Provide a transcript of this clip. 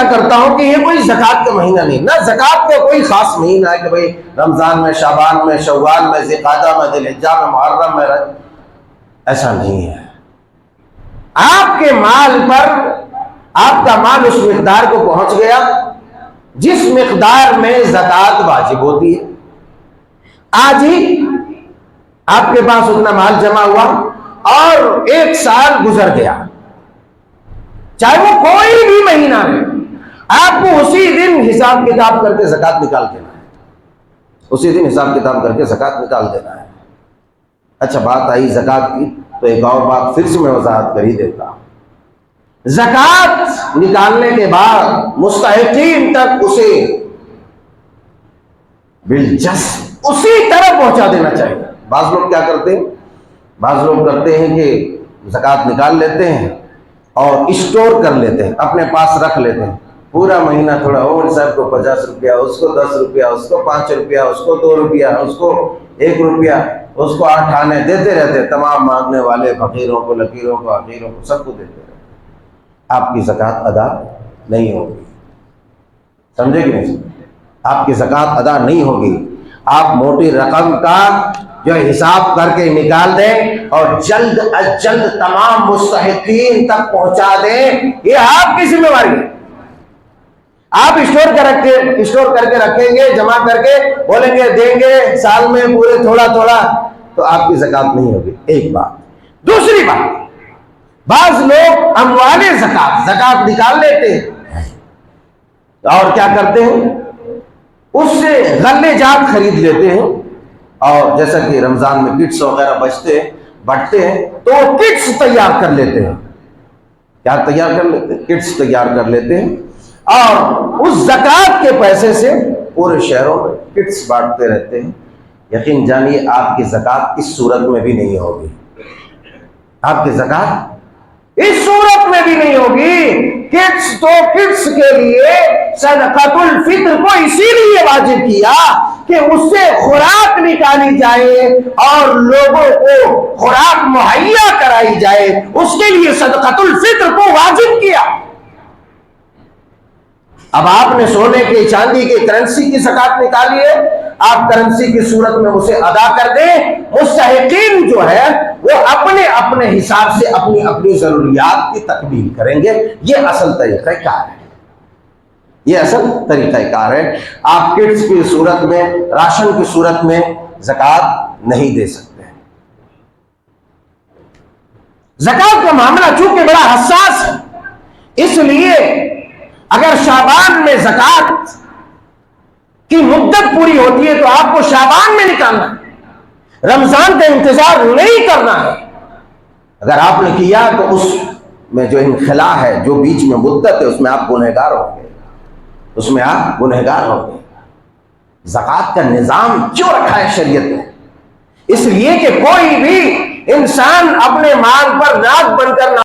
کیا کرتا ہوں کہ یہ کوئی زکوٰۃ کا مہینہ نہیں، نہ زکوٰۃ کا کوئی خاص مہینہ ہے کہ بھئی رمضان میں، شعبان میں، شوال میں، ذی القعدہ میں، ذی الحجہ میں، محرم میں، ایسا نہیں ہے۔ آپ کے مال پر، آپ کا مال اس مقدار کو پہنچ گیا جس مقدار میں زکوٰۃ واجب ہوتی ہے، آج ہی آپ کے پاس اتنا مال جمع ہوا اور 1 سال گزر گیا، چاہے وہ کوئی بھی مہینہ ہے، آپ کو اسی دن حساب کتاب کر کے زکوٰۃ نکال دینا ہے، اسی دن حساب کتاب کر کے زکوٰۃ نکال دینا ہے۔ اچھا، بات آئی زکوٰۃ کی تو ایک اور بات پھر سے میں وضاحت کر ہی دیتا ہوں۔ زکوٰۃ نکالنے کے بعد مستحقین تک اسے بالجسم اسی طرح پہنچا دینا چاہیے۔ بعض لوگ کیا کرتے ہیں، بعض لوگ کرتے ہیں کہ زکوٰۃ نکال لیتے ہیں اور اسٹور کر لیتے ہیں، اپنے پاس رکھ لیتے ہیں، پورا مہینہ تھوڑا عمر صاحب کو 50 روپیہ، اس کو 10 روپیہ، اس کو 5 روپیہ، اس کو 2 روپیہ، اس کو 1 روپیہ، اس کو 8 آنے دیتے رہتے، تمام مانگنے والے فقیروں کو، لکیروں کو، حقیروں کو، سب کو دیتے رہتے۔ آپ کی زکوٰۃ ادا نہیں ہوگی، سمجھے کہ نہیں؟ آپ کی زکوٰۃ ادا نہیں ہوگی۔ آپ موٹی رقم کا جو حساب کر کے نکال دیں اور جلد از جلد تمام مستحقین تک پہنچا دیں، یہ آپ کی ذمہ داری ہے۔ آپ اسٹور کر کے رکھیں گے، جمع کر کے بولیں گے دیں گے سال میں پورے تھوڑا تھوڑا، تو آپ کی زکوٰۃ نہیں ہوگی، ایک بات۔ دوسری بات، بعض لوگ اموال زکوٰۃ نکال لیتے ہیں اور کیا کرتے ہیں، اس سے غلے جات خرید لیتے ہیں، اور جیسا کہ رمضان میں کٹس وغیرہ بٹتے ہیں تو وہ کٹس تیار کر لیتے ہیں۔ کیا تیار کر لیتے ہیں؟ کٹس تیار کر لیتے ہیں، اور اس زکوٰۃ کے پیسے سے پورے شہروں میں کٹس بانٹتے رہتے ہیں۔ یقین جانیے آپ کی زکوٰۃ اس صورت میں بھی نہیں ہوگی، آپ کی زکوٰۃ اس صورت میں بھی نہیں ہوگی۔ کٹس کے لیے صدقۃ الفطر کو اسی لیے واجب کیا کہ اس سے خوراک نکالی جائے اور لوگوں کو خوراک مہیا کرائی جائے، اس کے لیے صدقۃ الفطر کو واجب کیا۔ اب آپ نے سونے کے، چاندی کے، کرنسی کی زکوٰۃ نکالی ہے، آپ کرنسی کی صورت میں اسے ادا کر دیں۔ مستحقین جو ہے وہ اپنے اپنے حساب سے اپنی اپنی ضروریات کی تکمیل کریں گے۔ یہ اصل طریقہ کار ہے، یہ اصل طریقہ کار ہے۔ آپ کٹس کی صورت میں، راشن کی صورت میں زکوٰۃ نہیں دے سکتے۔ زکوٰۃ کا معاملہ چونکہ بڑا حساس ہے، اس لیے اگر شعبان میں زکوٰۃ کی مدت پوری ہوتی ہے تو آپ کو شعبان میں نکالنا ہے، رمضان کا انتظار نہیں کرنا ہے۔ اگر آپ نے کیا تو اس میں جو انخلا ہے، جو بیچ میں مدت ہے، اس میں آپ گنہگار ہوں گے، اس میں آپ گنہگار ہوں گے۔ زکوٰۃ کا نظام کیوں رکھا ہے شریعت نے؟ اس لیے کہ کوئی بھی انسان اپنے مال پر ناز بن کر